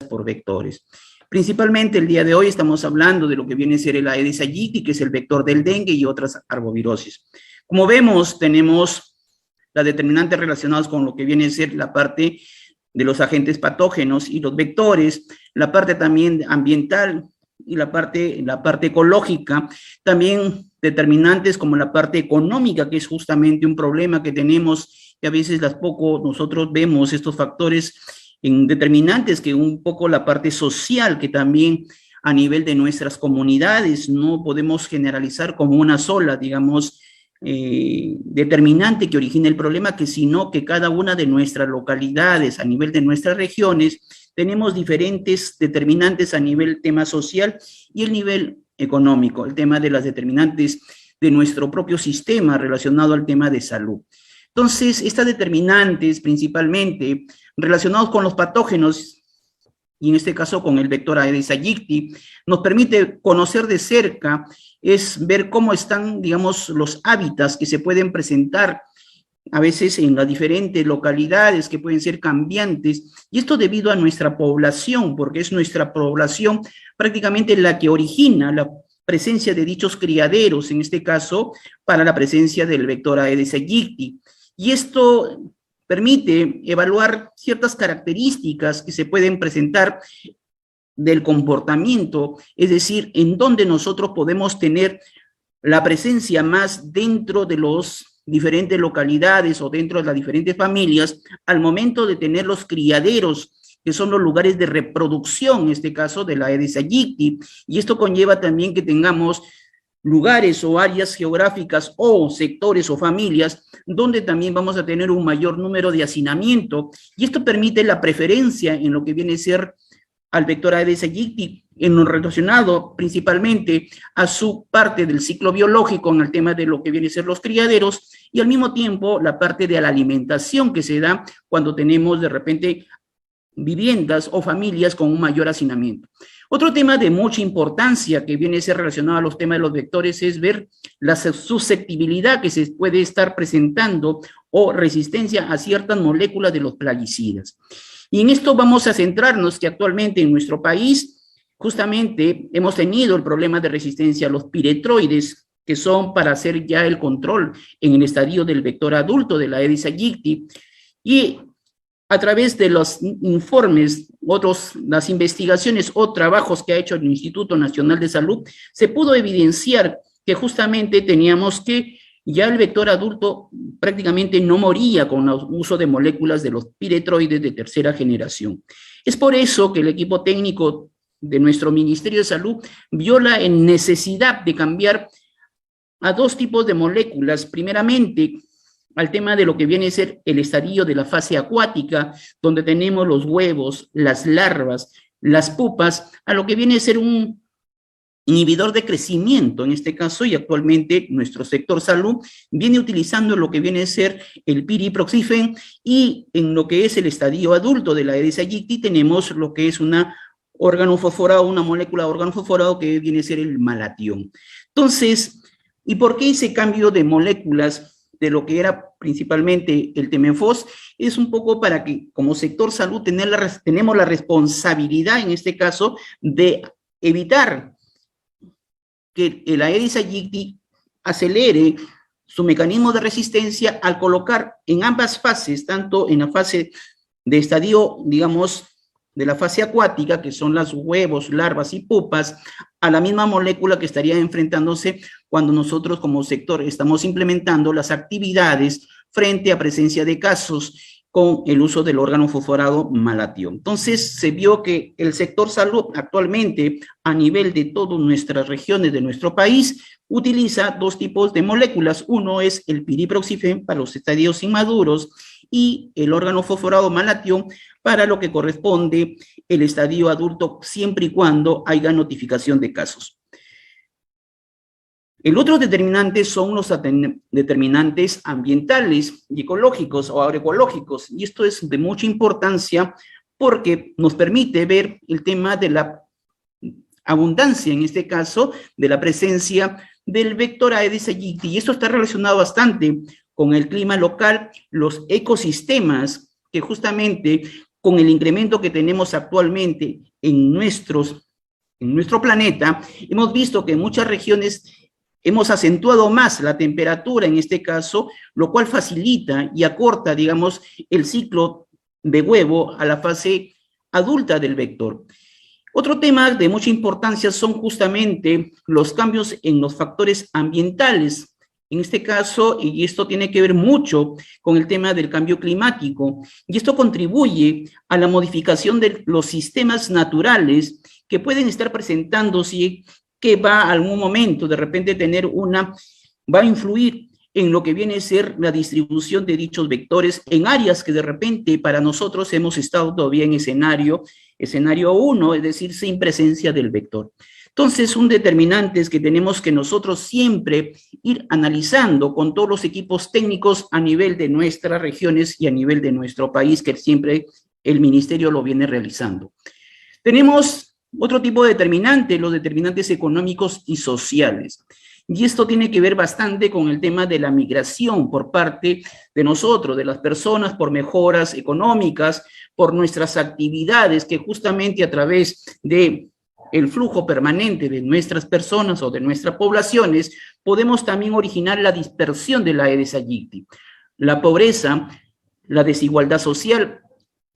por vectores. Principalmente el día de hoy estamos hablando de lo que viene a ser el Aedes aegypti, que es el vector del dengue y otras arbovirosis. Como vemos, tenemos las determinantes relacionadas con lo que viene a ser la parte de los agentes patógenos y los vectores, la parte también ambiental y la parte ecológica, también determinantes como la parte económica, que es justamente un problema que tenemos, y a veces nosotros vemos estos factores en determinantes, que un poco la parte social, que también a nivel de nuestras comunidades no podemos generalizar como una sola, digamos, determinante que origina el problema, que sino que cada una de nuestras localidades, a nivel de nuestras regiones, tenemos diferentes determinantes a nivel tema social y el nivel económico, el tema de las determinantes de nuestro propio sistema relacionado al tema de salud. Entonces, estas determinantes principalmente relacionados con los patógenos, y en este caso con el vector Aedes aegypti, nos permite conocer de cerca, es ver cómo están, digamos, los hábitats que se pueden presentar a veces en las diferentes localidades que pueden ser cambiantes, y esto debido a nuestra población, porque es nuestra población prácticamente la que origina la presencia de dichos criaderos, en este caso, para la presencia del vector Aedes aegypti. Y esto permite evaluar ciertas características que se pueden presentar del comportamiento, es decir, en donde nosotros podemos tener la presencia más dentro de los diferentes localidades o dentro de las diferentes familias al momento de tener los criaderos, que son los lugares de reproducción, en este caso de la Aedes aegypti, y esto conlleva también que tengamos lugares o áreas geográficas o sectores o familias donde también vamos a tener un mayor número de hacinamiento, y esto permite la preferencia en lo que viene a ser al vector Aedes aegypti, en lo relacionado principalmente a su parte del ciclo biológico en el tema de lo que viene a ser los criaderos, y al mismo tiempo la parte de la alimentación que se da cuando tenemos de repente viviendas o familias con un mayor hacinamiento. Otro tema de mucha importancia que viene a ser relacionado a los temas de los vectores es ver la susceptibilidad que se puede estar presentando o resistencia a ciertas moléculas de los plaguicidas. Y en esto vamos a centrarnos que actualmente en nuestro país justamente hemos tenido el problema de resistencia a los piretroides, que son para hacer ya el control en el estadio del vector adulto de la Aedes aegypti, y a través de los informes, las investigaciones o trabajos que ha hecho el Instituto Nacional de Salud, se pudo evidenciar que justamente teníamos que ya el vector adulto prácticamente no moría con el uso de moléculas de los piretroides de tercera generación. Es por eso que el equipo técnico de nuestro Ministerio de Salud vio la necesidad de cambiar a dos tipos de moléculas, primeramente al tema de lo que viene a ser el estadio de la fase acuática, donde tenemos los huevos, las larvas, las pupas, a lo que viene a ser un inhibidor de crecimiento en este caso, y actualmente nuestro sector salud viene utilizando lo que viene a ser el piriproxifen, y en lo que es el estadio adulto de la Aedes aegypti tenemos lo que es una órgano fosforado, una molécula de órgano fosforado que viene a ser el malatión. Entonces, ¿y por qué ese cambio de moléculas de lo que era principalmente el Temefos? Es un poco para que como sector salud tenemos la responsabilidad en este caso de evitar que el Aedes aegypti acelere su mecanismo de resistencia al colocar en ambas fases, tanto en la fase de estadio, digamos, de la fase acuática, que son los huevos, larvas y pupas, a la misma molécula que estaría enfrentándose cuando nosotros como sector estamos implementando las actividades frente a presencia de casos con el uso del órgano fosforado malatión. Entonces, se vio que el sector salud actualmente, a nivel de todas nuestras regiones de nuestro país, utiliza dos tipos de moléculas. Uno es el piriproxifen para los estadios inmaduros y el órgano fosforado malatión para lo que corresponde el estadio adulto, siempre y cuando haya notificación de casos. El otro determinante son los determinantes ambientales y ecológicos o agroecológicos, y esto es de mucha importancia porque nos permite ver el tema de la abundancia, en este caso, de la presencia del vector Aedes aegypti, y esto está relacionado bastante con el clima local, los ecosistemas que justamente con el incremento que tenemos actualmente en nuestro planeta, hemos visto que en muchas regiones hemos acentuado más la temperatura en este caso, lo cual facilita y acorta, digamos, el ciclo de huevo a la fase adulta del vector. Otro tema de mucha importancia son justamente los cambios en los factores ambientales. En este caso, y esto tiene que ver mucho con el tema del cambio climático, y esto contribuye a la modificación de los sistemas naturales que pueden estar presentándose, que va a algún momento de repente va a influir en lo que viene a ser la distribución de dichos vectores en áreas que de repente para nosotros hemos estado todavía en escenario 1, es decir, sin presencia del vector. Entonces, un determinante es que tenemos que nosotros siempre ir analizando con todos los equipos técnicos a nivel de nuestras regiones y a nivel de nuestro país, que siempre el ministerio lo viene realizando. Tenemos otro tipo de determinante, los determinantes económicos y sociales. Y esto tiene que ver bastante con el tema de la migración por parte de nosotros, de las personas, por mejoras económicas, por nuestras actividades, que justamente a través de el flujo permanente de nuestras personas o de nuestras poblaciones, podemos también originar la dispersión de la Aedes aegypti. La pobreza, la desigualdad social,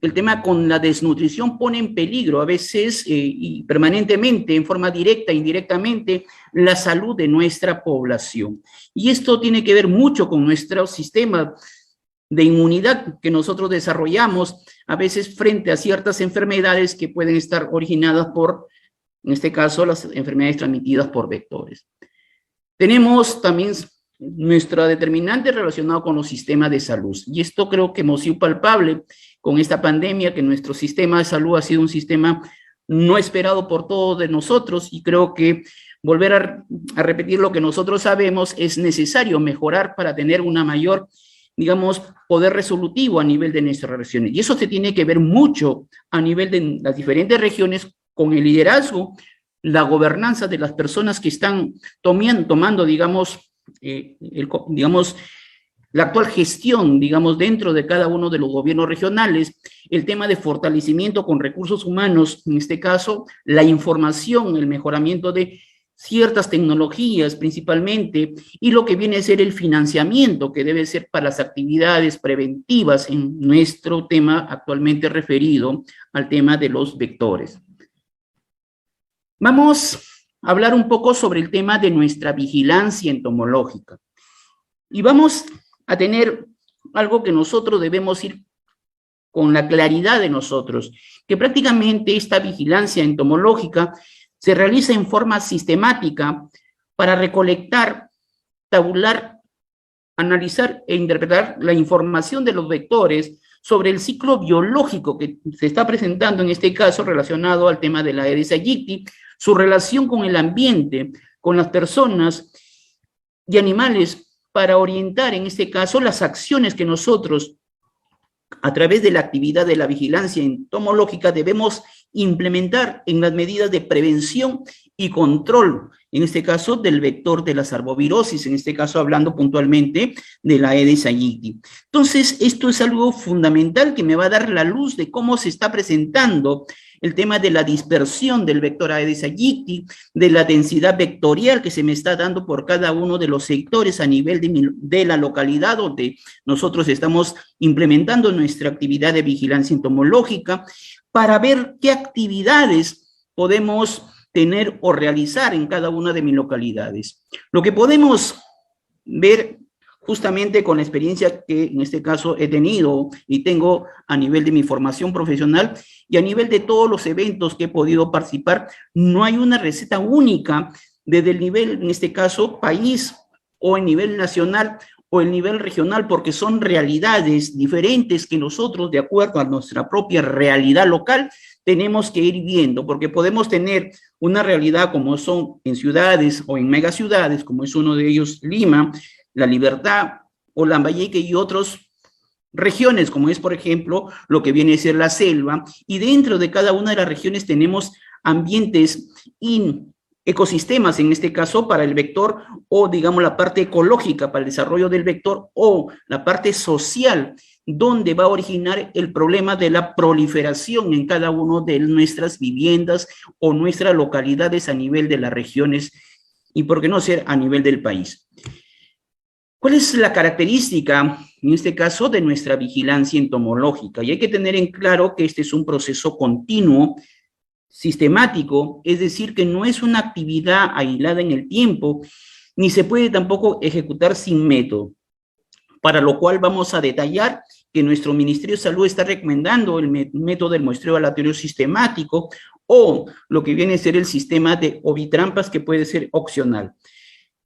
el tema con la desnutrición pone en peligro a veces y permanentemente, en forma directa e indirectamente, la salud de nuestra población. Y esto tiene que ver mucho con nuestro sistema de inmunidad que nosotros desarrollamos, a veces frente a ciertas enfermedades que pueden estar originadas por, en este caso, las enfermedades transmitidas por vectores. Tenemos también nuestra determinante relacionado con los sistemas de salud. Y esto creo que hemos sido palpable con esta pandemia, que nuestro sistema de salud ha sido un sistema no esperado por todos de nosotros, y creo que volver a repetir lo que nosotros sabemos, es necesario mejorar para tener una mayor, digamos, poder resolutivo a nivel de nuestras regiones. Y eso se tiene que ver mucho a nivel de las diferentes regiones con el liderazgo, la gobernanza de las personas que están tomando, digamos, la actual gestión, digamos, dentro de cada uno de los gobiernos regionales, el tema de fortalecimiento con recursos humanos, en este caso, la información, el mejoramiento de ciertas tecnologías principalmente, y lo que viene a ser el financiamiento que debe ser para las actividades preventivas en nuestro tema actualmente referido al tema de los vectores. Vamos a hablar un poco sobre el tema de nuestra vigilancia entomológica. Y vamos a tener algo que nosotros debemos ir con la claridad de nosotros, que prácticamente esta vigilancia entomológica se realiza en forma sistemática para recolectar, tabular, analizar e interpretar la información de los vectores sobre el ciclo biológico que se está presentando en este caso relacionado al tema de la Aedes aegypti, su relación con el ambiente, con las personas y animales, para orientar en este caso las acciones que nosotros, a través de la actividad de la vigilancia entomológica, debemos implementar en las medidas de prevención y control, en este caso del vector de las arbovirosis, en este caso hablando puntualmente de la Aedes aegypti. Entonces, esto es algo fundamental que me va a dar la luz de cómo se está presentando el tema de la dispersión del vector Aedes aegypti, de la densidad vectorial que se me está dando por cada uno de los sectores a nivel de la localidad donde nosotros estamos implementando nuestra actividad de vigilancia entomológica, para ver qué actividades podemos tener o realizar en cada una de mis localidades. Lo que podemos ver justamente con la experiencia que en este caso he tenido y tengo a nivel de mi formación profesional y a nivel de todos los eventos que he podido participar, no hay una receta única desde el nivel, en este caso, país o el nivel nacional o el nivel regional, porque son realidades diferentes que nosotros, de acuerdo a nuestra propia realidad local, tenemos que ir viendo, porque podemos tener una realidad como son en ciudades o en megaciudades, como es uno de ellos Lima, La Libertad o Lambayeque y otras regiones, como es, por ejemplo, lo que viene a ser la selva, y dentro de cada una de las regiones tenemos ambientes ecosistemas, en este caso, para el vector, o digamos la parte ecológica para el desarrollo del vector, o la parte social, donde va a originar el problema de la proliferación en cada una de nuestras viviendas o nuestras localidades a nivel de las regiones y, por qué no ser, a nivel del país. ¿Cuál es la característica, en este caso, de nuestra vigilancia entomológica? Y hay que tener en claro que este es un proceso continuo, sistemático, es decir, que no es una actividad aislada en el tiempo, ni se puede tampoco ejecutar sin método, para lo cual vamos a detallar que nuestro Ministerio de Salud está recomendando el método del muestreo aleatorio sistemático o lo que viene a ser el sistema de ovitrampas, que puede ser opcional.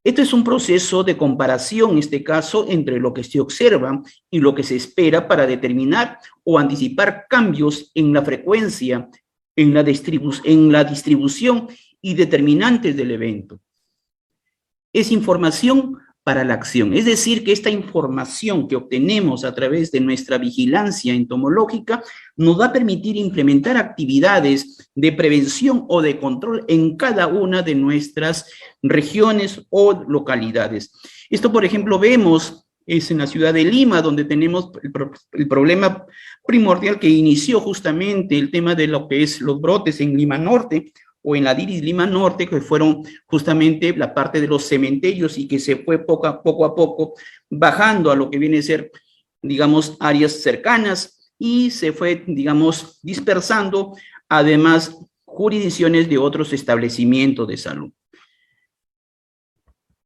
Esto es un proceso de comparación, en este caso, entre lo que se observa y lo que se espera para determinar o anticipar cambios en la frecuencia, en la distribución y determinantes del evento. Es información para la acción, es decir, que esta información que obtenemos a través de nuestra vigilancia entomológica nos va a permitir implementar actividades de prevención o de control en cada una de nuestras regiones o localidades. Esto, por ejemplo, vemos es en la ciudad de Lima, donde tenemos el problema primordial que inició justamente el tema de lo que es los brotes en Lima Norte, o en la DIRIS Lima Norte, que fueron justamente la parte de los cementerios y que se fue poco a poco bajando a lo que viene a ser, digamos, áreas cercanas y se fue, digamos, dispersando, además, jurisdicciones de otros establecimientos de salud.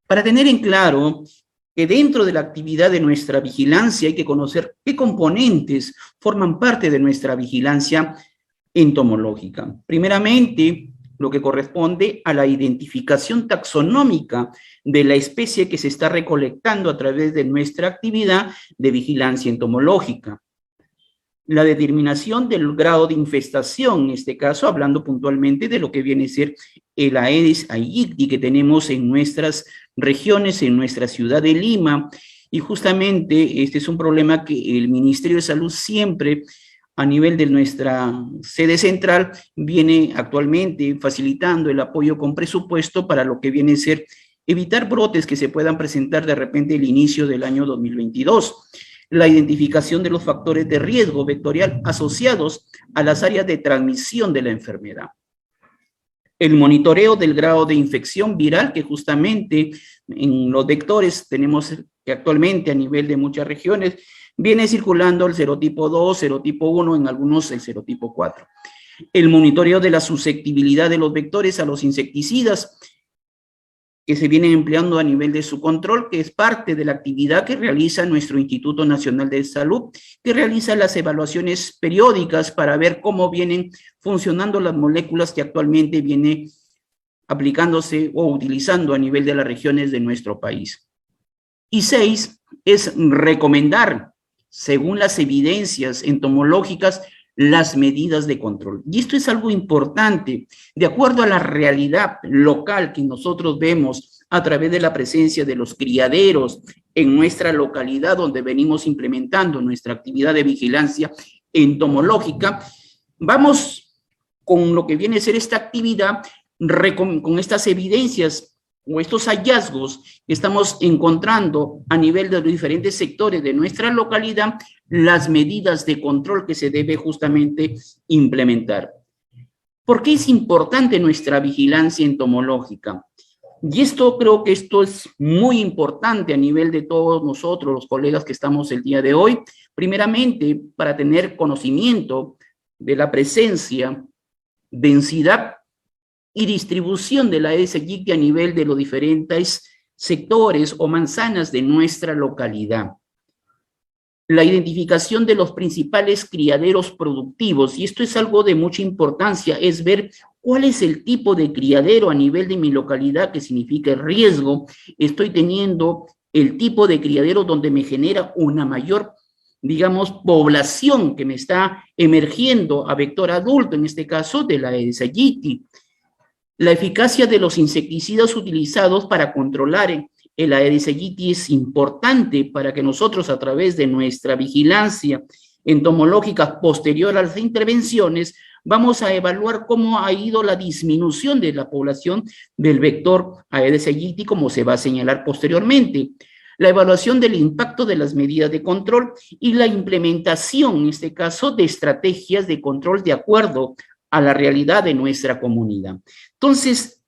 Para tener en claro que dentro de la actividad de nuestra vigilancia hay que conocer qué componentes forman parte de nuestra vigilancia entomológica. Primeramente, lo que corresponde a la identificación taxonómica de la especie que se está recolectando a través de nuestra actividad de vigilancia entomológica. La determinación del grado de infestación, en este caso, hablando puntualmente de lo que viene a ser el Aedes aegypti que tenemos en nuestras regiones, en nuestra ciudad de Lima, y justamente este es un problema que el Ministerio de Salud siempre a nivel de nuestra sede central, viene actualmente facilitando el apoyo con presupuesto para lo que viene a ser evitar brotes que se puedan presentar de repente al inicio del año 2022. La identificación de los factores de riesgo vectorial asociados a las áreas de transmisión de la enfermedad. El monitoreo del grado de infección viral, que justamente en los vectores tenemos que actualmente a nivel de muchas regiones, viene circulando el serotipo 2, serotipo 1, en algunos el serotipo 4. El monitoreo de la susceptibilidad de los vectores a los insecticidas que se vienen empleando a nivel de su control, que es parte de la actividad que realiza nuestro Instituto Nacional de Salud, que realiza las evaluaciones periódicas para ver cómo vienen funcionando las moléculas que actualmente vienen aplicándose o utilizando a nivel de las regiones de nuestro país. Y 6, es recomendar, según las evidencias entomológicas, las medidas de control. Y esto es algo importante, de acuerdo a la realidad local que nosotros vemos a través de la presencia de los criaderos en nuestra localidad, donde venimos implementando nuestra actividad de vigilancia entomológica. Vamos con lo que viene a ser esta actividad, con estas evidencias o estos hallazgos que estamos encontrando a nivel de los diferentes sectores de nuestra localidad, las medidas de control que se debe justamente implementar. ¿Por qué es importante nuestra vigilancia entomológica? Y esto creo que esto es muy importante a nivel de todos nosotros, los colegas que estamos el día de hoy, primeramente para tener conocimiento de la presencia, densidad y distribución de la Aedes aegypti a nivel de los diferentes sectores o manzanas de nuestra localidad. La identificación de los principales criaderos productivos, y esto es algo de mucha importancia, es ver cuál es el tipo de criadero a nivel de mi localidad que significa el riesgo. Estoy teniendo el tipo de criadero donde me genera una mayor, digamos, población que me está emergiendo a vector adulto, en este caso de la Aedes aegypti. La eficacia de los insecticidas utilizados para controlar el Aedes aegypti es importante para que nosotros, a través de nuestra vigilancia entomológica posterior a las intervenciones, vamos a evaluar cómo ha ido la disminución de la población del vector Aedes aegypti, como se va a señalar posteriormente. La evaluación del impacto de las medidas de control y la implementación, en este caso, de estrategias de control de acuerdo a la realidad de nuestra comunidad. Entonces,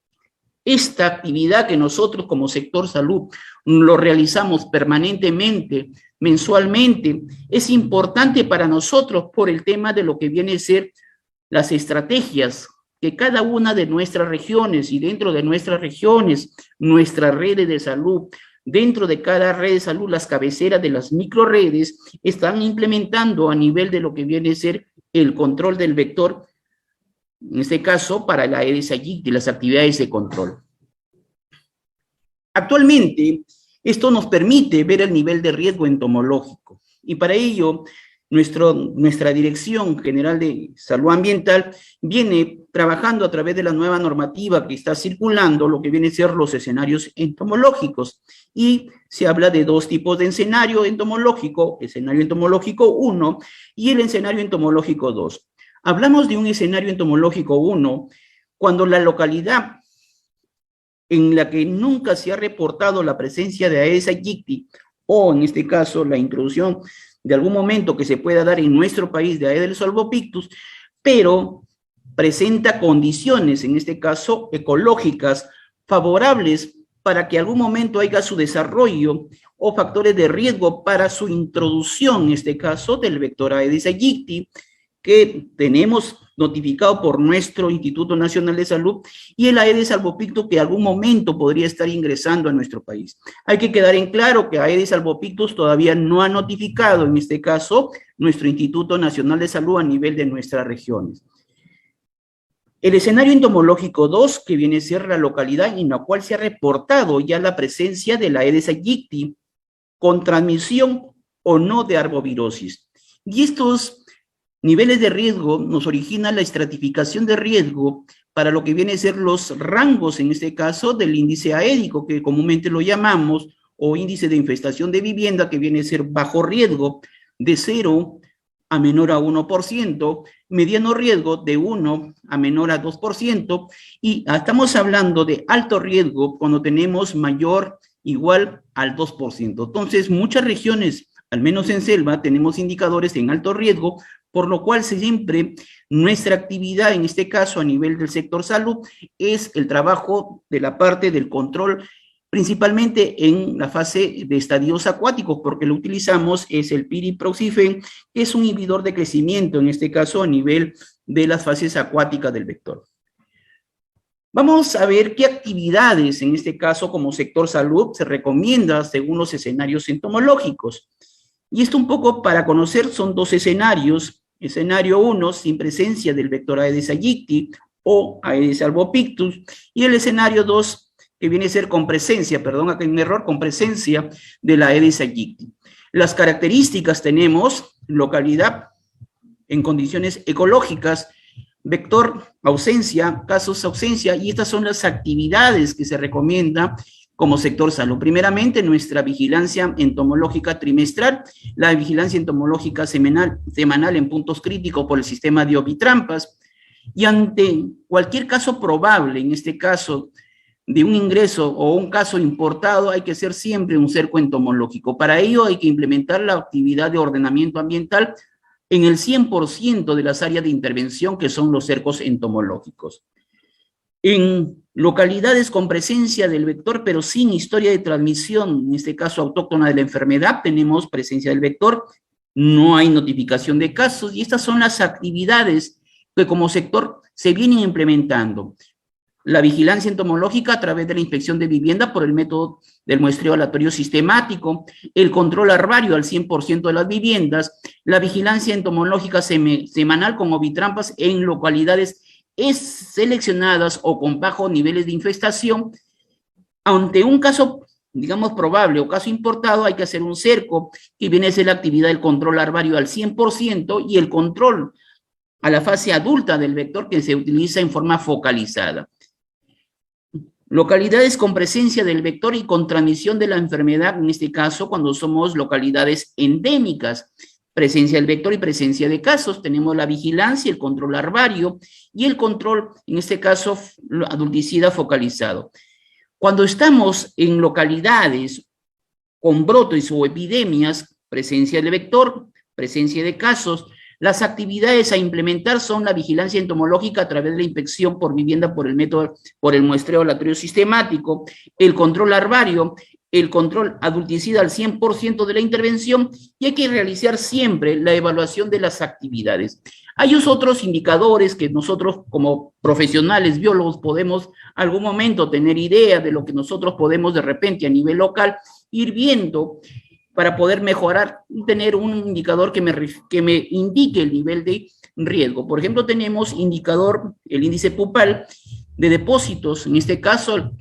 esta actividad que nosotros como sector salud lo realizamos permanentemente, mensualmente, es importante para nosotros por el tema de lo que viene a ser las estrategias que cada una de nuestras regiones y dentro de nuestras regiones, nuestras redes de salud, dentro de cada red de salud, las cabeceras de las microredes están implementando a nivel de lo que viene a ser el control del vector, en este caso para la Aedes aegypti, las actividades de control. Actualmente, esto nos permite ver el nivel de riesgo entomológico y para ello nuestra Dirección General de Salud Ambiental viene trabajando a través de la nueva normativa que está circulando, lo que viene a ser los escenarios entomológicos. Y se habla de dos tipos de escenario entomológico 1 y el escenario entomológico 2. Hablamos de un escenario entomológico 1 cuando la localidad en la que nunca se ha reportado la presencia de Aedes aegypti o en este caso la introducción de algún momento que se pueda dar en nuestro país de Aedes albopictus, pero presenta condiciones, en este caso ecológicas, favorables para que algún momento haya su desarrollo o factores de riesgo para su introducción, en este caso del vector Aedes aegypti, que tenemos notificado por nuestro Instituto Nacional de Salud, y el Aedes albopictus que algún momento podría estar ingresando a nuestro país. Hay que quedar en claro que Aedes albopictus todavía no ha notificado, en este caso, nuestro Instituto Nacional de Salud a nivel de nuestras regiones. El escenario entomológico 2, que viene a ser la localidad en la cual se ha reportado ya la presencia de la Aedes aegypti con transmisión o no de arbovirosis. Y estos niveles de riesgo nos origina la estratificación de riesgo para lo que viene a ser los rangos, en este caso, del índice aédico, que comúnmente lo llamamos, o índice de infestación de vivienda, que viene a ser bajo riesgo, de 0 a menor a 1%, mediano riesgo de 1 a menor a 2%, y estamos hablando de alto riesgo cuando tenemos mayor igual al 2%. Entonces, muchas regiones, al menos en selva, tenemos indicadores en alto riesgo, por lo cual siempre nuestra actividad, en este caso a nivel del sector salud, es el trabajo de la parte del control, principalmente en la fase de estadios acuáticos, porque lo utilizamos es el piriproxifen, que es un inhibidor de crecimiento, en este caso a nivel de las fases acuáticas del vector. Vamos a ver qué actividades, en este caso como sector salud, se recomienda según los escenarios entomológicos. Y esto un poco para conocer, son dos escenarios. Escenario 1, sin presencia del vector Aedes aegypti o Aedes albopictus, y el escenario 2, que viene a ser con presencia, perdón, acá hay un error, con presencia de la Aedes aegypti. Las características tenemos localidad en condiciones ecológicas, vector ausencia, casos ausencia, y estas son las actividades que se recomienda como sector salud. Primeramente, nuestra vigilancia entomológica trimestral, la vigilancia entomológica semanal en puntos críticos por el sistema de ovitrampas, y ante cualquier caso probable, en este caso de un ingreso o un caso importado, hay que hacer siempre un cerco entomológico. Para ello hay que implementar la actividad de ordenamiento ambiental en el 100% de las áreas de intervención que son los cercos entomológicos. En localidades con presencia del vector, pero sin historia de transmisión, en este caso autóctona de la enfermedad, tenemos presencia del vector, no hay notificación de casos, y estas son las actividades que como sector se vienen implementando. La vigilancia entomológica a través de la inspección de vivienda por el método del muestreo aleatorio sistemático, el control larvario al 100% de las viviendas, la vigilancia entomológica semanal con ovitrampas en localidades seleccionadas o con bajos niveles de infestación. Ante un caso, digamos, probable o caso importado, hay que hacer un cerco, que viene a ser la actividad del control larvario al 100% y el control a la fase adulta del vector que se utiliza en forma focalizada. Localidades con presencia del vector y con transmisión de la enfermedad, en este caso, cuando somos localidades endémicas, tenemos, en este caso, la vigilancia presencia del vector y presencia de casos. Tenemos la vigilancia, el control larvario y el control, en este caso, adulticida focalizado. Cuando estamos en localidades con brotes o epidemias, presencia del vector, presencia de casos, las actividades a implementar son la vigilancia entomológica a través de la inspección por vivienda por el método, por el muestreo aleatorio sistemático, el control larvario, el control adulticida al 100% de la intervención, y hay que realizar siempre la evaluación de las actividades. Hay otros indicadores que nosotros como profesionales biólogos podemos algún momento tener idea de lo que nosotros podemos de repente a nivel local ir viendo para poder mejorar y tener un indicador que me indique el nivel de riesgo. Por ejemplo, tenemos indicador, el índice pupal de depósitos. En este caso,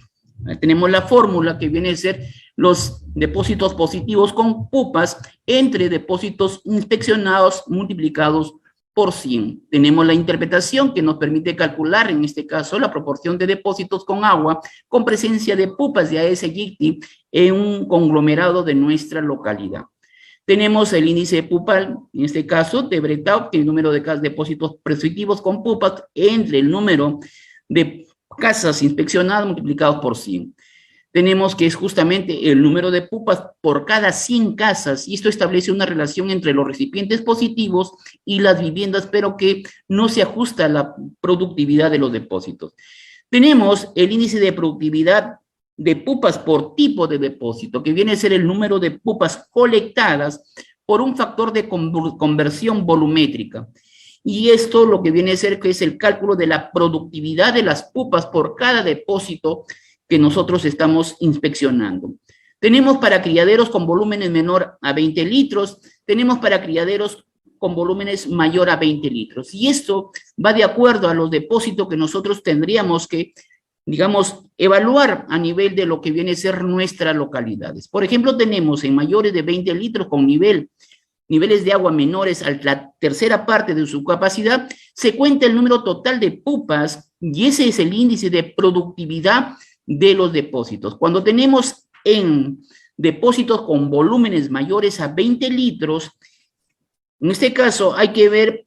tenemos la fórmula que viene a ser los depósitos positivos con pupas entre depósitos inspeccionados multiplicados por 100. Tenemos la interpretación que nos permite calcular, en este caso, la proporción de depósitos con agua con presencia de pupas de Aedes aegypti en un conglomerado de nuestra localidad. Tenemos el índice pupal, en este caso, de Bretaub, que es el número de depósitos positivos con pupas entre el número de casas inspeccionadas multiplicados por 100. Tenemos que es justamente el número de pupas por cada 100 casas, y esto establece una relación entre los recipientes positivos y las viviendas, pero que no se ajusta a la productividad de los depósitos. Tenemos el índice de productividad de pupas por tipo de depósito, que viene a ser el número de pupas colectadas por un factor de conversión volumétrica. Y esto lo que viene a ser que es el cálculo de la productividad de las pupas por cada depósito que nosotros estamos inspeccionando. Tenemos para criaderos con volúmenes menor a 20 litros, tenemos para criaderos con volúmenes mayor a 20 litros. Y esto va de acuerdo a los depósitos que nosotros tendríamos que, digamos, evaluar a nivel de lo que viene a ser nuestras localidades. Por ejemplo, tenemos en mayores de 20 litros con niveles de agua menores a la tercera parte de su capacidad, se cuenta el número total de pupas y ese es el índice de productividad de los depósitos. Cuando tenemos en depósitos con volúmenes mayores a 20 litros, en este caso hay que ver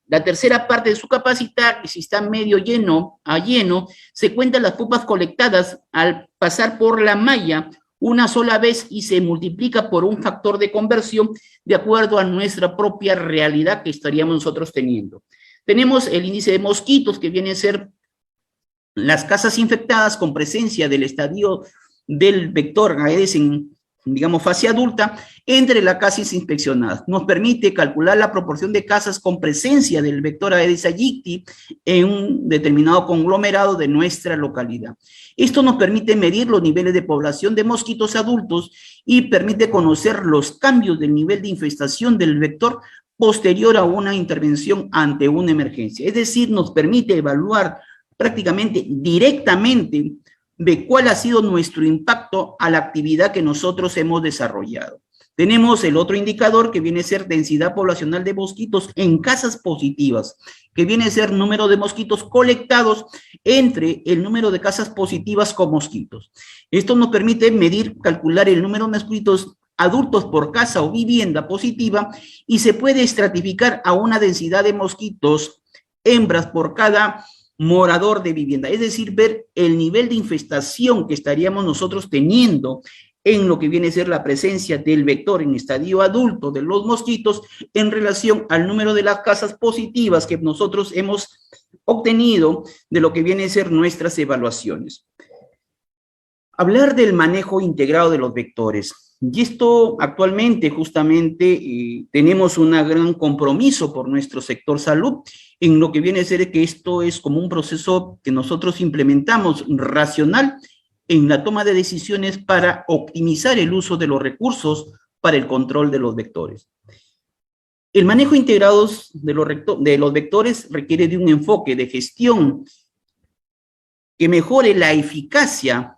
la tercera parte de su capacidad, y si está medio lleno a lleno, se cuentan las pupas colectadas al pasar por la malla una sola vez y se multiplica por un factor de conversión de acuerdo a nuestra propia realidad que estaríamos nosotros teniendo. Tenemos el índice de mosquitos, que viene a ser las casas infectadas con presencia del estadio del vector Aedes en, digamos, fase adulta, entre las casas inspeccionadas. Nos permite calcular la proporción de casas con presencia del vector Aedes aegypti en un determinado conglomerado de nuestra localidad. Esto nos permite medir los niveles de población de mosquitos adultos y permite conocer los cambios del nivel de infestación del vector posterior a una intervención ante una emergencia. Es decir, nos permite evaluar prácticamente directamente de cuál ha sido nuestro impacto a la actividad que nosotros hemos desarrollado. Tenemos el otro indicador que viene a ser densidad poblacional de mosquitos en casas positivas, que viene a ser número de mosquitos colectados entre el número de casas positivas con mosquitos. Esto nos permite medir, calcular el número de mosquitos adultos por casa o vivienda positiva y se puede estratificar a una densidad de mosquitos hembras por cada morador de vivienda, es decir, ver el nivel de infestación que estaríamos nosotros teniendo en lo que viene a ser la presencia del vector en estadio adulto de los mosquitos en relación al número de las casas positivas que nosotros hemos obtenido de lo que viene a ser nuestras evaluaciones. Hablar del manejo integrado de los vectores. Y esto actualmente justamente tenemos un gran compromiso por nuestro sector salud en lo que viene a ser que esto es como un proceso que nosotros implementamos racional en la toma de decisiones para optimizar el uso de los recursos para el control de los vectores. El manejo integrado de los vectores requiere de un enfoque de gestión que mejore la eficacia,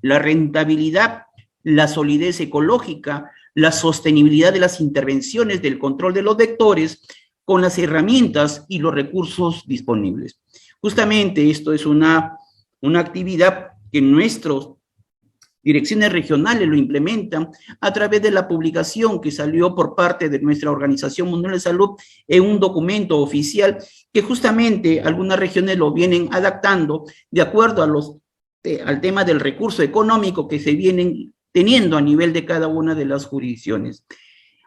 la rentabilidad, la solidez ecológica, la sostenibilidad de las intervenciones del control de los vectores con las herramientas y los recursos disponibles. Justamente esto es una actividad que nuestros direcciones regionales lo implementan a través de la publicación que salió por parte de nuestra Organización Mundial de Salud en un documento oficial que justamente algunas regiones lo vienen adaptando de acuerdo a al tema del recurso económico que se vienen teniendo a nivel de cada una de las jurisdicciones.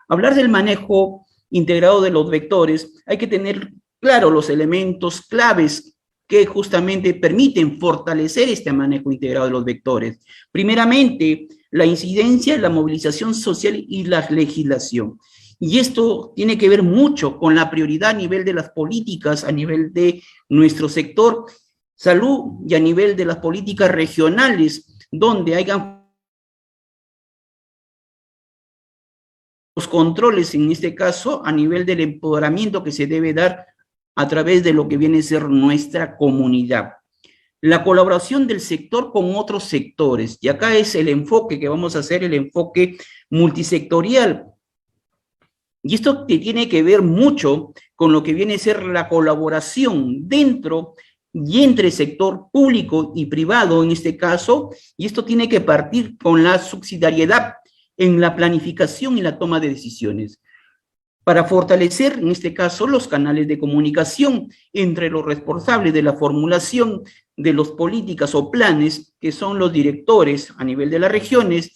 Hablar del manejo integrado de los vectores, hay que tener claro los elementos claves que justamente permiten fortalecer este manejo integrado de los vectores. Primeramente, la incidencia, la movilización social y la legislación. Y esto tiene que ver mucho con la prioridad a nivel de las políticas, a nivel de nuestro sector salud y a nivel de las políticas regionales, donde hayan los controles, en este caso, a nivel del empoderamiento que se debe dar a través de lo que viene a ser nuestra comunidad. La colaboración del sector con otros sectores, y acá es el enfoque que vamos a hacer, el enfoque multisectorial. Y esto tiene que ver mucho con lo que viene a ser la colaboración dentro y entre sector público y privado en este caso, y esto tiene que partir con la subsidiariedad en la planificación y la toma de decisiones, para fortalecer, en este caso, los canales de comunicación entre los responsables de la formulación de las políticas o planes, que son los directores a nivel de las regiones,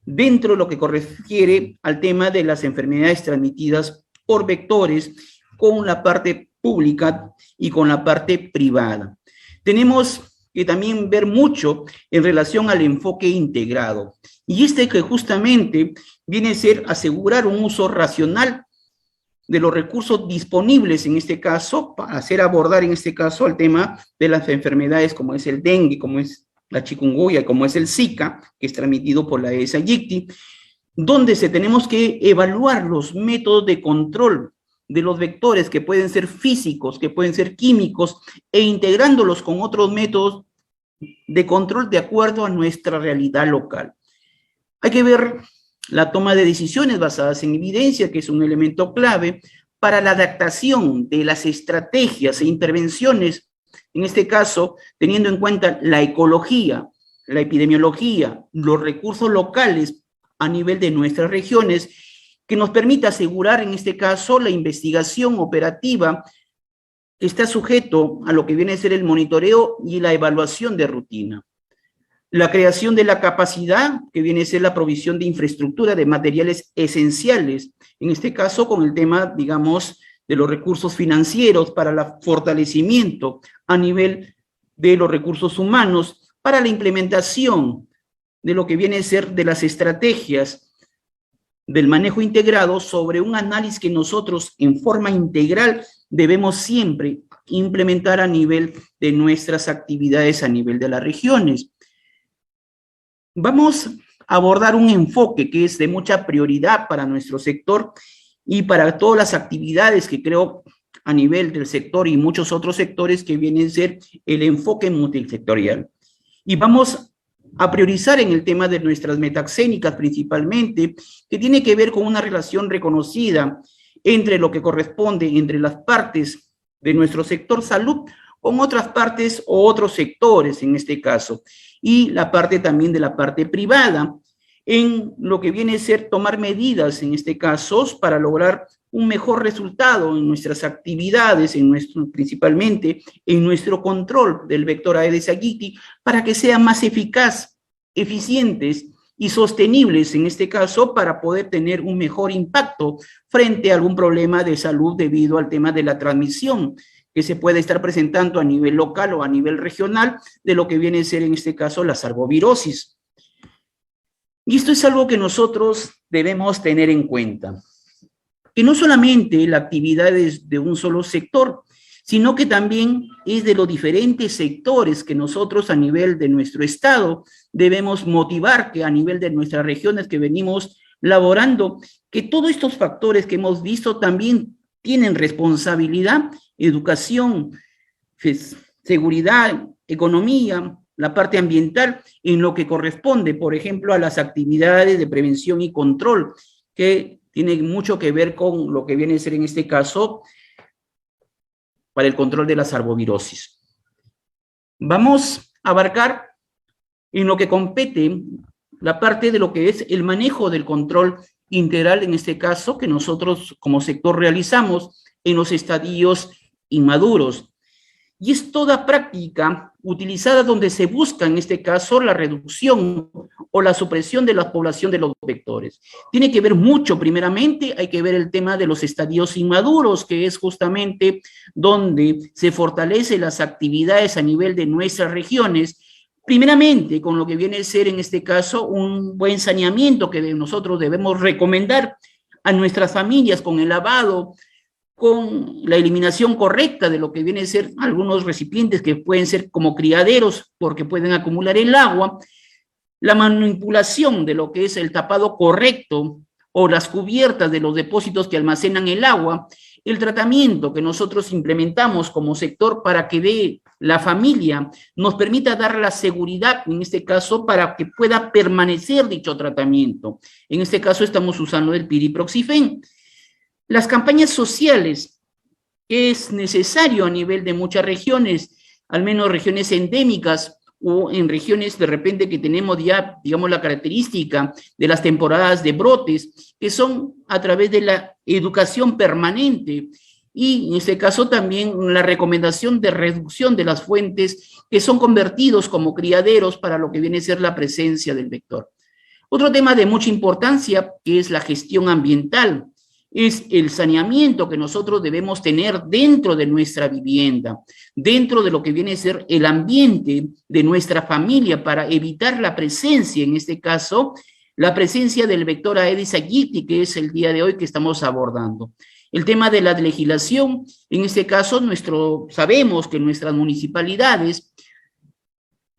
dentro de lo que corresponde al tema de las enfermedades transmitidas por vectores, con la parte pública y con la parte privada. Tenemos que también ver mucho en relación al enfoque integrado. Y que justamente viene a ser asegurar un uso racional de los recursos disponibles en este caso, para hacer abordar en este caso el tema de las enfermedades como es el dengue, como es la chikungunya, como es el Zika, que es transmitido por la Aedes aegypti, donde tenemos que evaluar los métodos de control de los vectores que pueden ser físicos, que pueden ser químicos, e integrándolos con otros métodos de control de acuerdo a nuestra realidad local. Hay que ver la toma de decisiones basadas en evidencia, que es un elemento clave para la adaptación de las estrategias e intervenciones, en este caso, teniendo en cuenta la ecología, la epidemiología, los recursos locales a nivel de nuestras regiones, que nos permita asegurar, en este caso, la investigación operativa que está sujeto a lo que viene a ser el monitoreo y la evaluación de rutina. La creación de la capacidad, que viene a ser la provisión de infraestructura de materiales esenciales, en este caso con el tema, digamos, de los recursos financieros para el fortalecimiento a nivel de los recursos humanos, para la implementación de lo que viene a ser de las estrategias del manejo integrado sobre un análisis que nosotros en forma integral debemos siempre implementar a nivel de nuestras actividades a nivel de las regiones. Vamos a abordar un enfoque que es de mucha prioridad para nuestro sector y para todas las actividades que creo a nivel del sector y muchos otros sectores, que vienen a ser el enfoque multisectorial. Y vamos a priorizar en el tema de nuestras metaxénicas principalmente, que tiene que ver con una relación reconocida entre lo que corresponde entre las partes de nuestro sector salud con otras partes o otros sectores en este caso, y la parte también de la parte privada, en lo que viene a ser tomar medidas en este caso para lograr un mejor resultado en nuestras actividades, principalmente en nuestro control del vector Aedes aegypti, para que sean más eficaz, eficientes y sostenibles en este caso, para poder tener un mejor impacto frente a algún problema de salud debido al tema de la transmisión que se puede estar presentando a nivel local o a nivel regional de lo que viene a ser en este caso la sarcovirosis. Y esto es algo que nosotros debemos tener en cuenta, que no solamente la actividad es de un solo sector, sino que también es de los diferentes sectores que nosotros a nivel de nuestro estado debemos motivar, que a nivel de nuestras regiones que venimos laborando, que todos estos factores que hemos visto también tienen responsabilidad: educación, seguridad, economía, la parte ambiental, en lo que corresponde, por ejemplo, a las actividades de prevención y control, que tiene mucho que ver con lo que viene a ser en este caso para el control de la sarcovirosis. Vamos a abarcar en lo que compete la parte de lo que es el manejo del control integral, en este caso, que nosotros como sector realizamos en los estadios inmaduros. Y es toda práctica utilizada donde se busca, en este caso, la reducción o la supresión de la población de los vectores. Tiene que ver mucho, primeramente, hay que ver el tema de los estadios inmaduros, que es justamente donde se fortalecen las actividades a nivel de nuestras regiones, primeramente con lo que viene a ser, en este caso, un buen saneamiento que nosotros debemos recomendar a nuestras familias con el lavado, con la eliminación correcta de lo que viene a ser algunos recipientes que pueden ser como criaderos porque pueden acumular el agua, la manipulación de lo que es el tapado correcto o las cubiertas de los depósitos que almacenan el agua, el tratamiento que nosotros implementamos como sector para que de la familia nos permita dar la seguridad, en este caso, para que pueda permanecer dicho tratamiento. En este caso estamos usando el piriproxifen. Las campañas sociales, que es necesario a nivel de muchas regiones, al menos regiones endémicas o en regiones de repente que tenemos ya, digamos, la característica de las temporadas de brotes, que son a través de la educación permanente y en este caso también la recomendación de reducción de las fuentes que son convertidos como criaderos para lo que viene a ser la presencia del vector. Otro tema de mucha importancia que es la gestión ambiental. Es el saneamiento que nosotros debemos tener dentro de nuestra vivienda, dentro de lo que viene a ser el ambiente de nuestra familia para evitar la presencia, en este caso, la presencia del vector Aedes aegypti, que es el día de hoy que estamos abordando. El tema de la legislación, en este caso, sabemos que nuestras municipalidades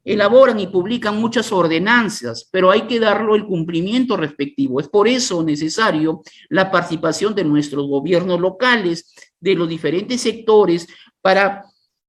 elaboran y publican muchas ordenanzas, pero hay que darlo el cumplimiento respectivo. Es por eso necesario la participación de nuestros gobiernos locales, de los diferentes sectores, para,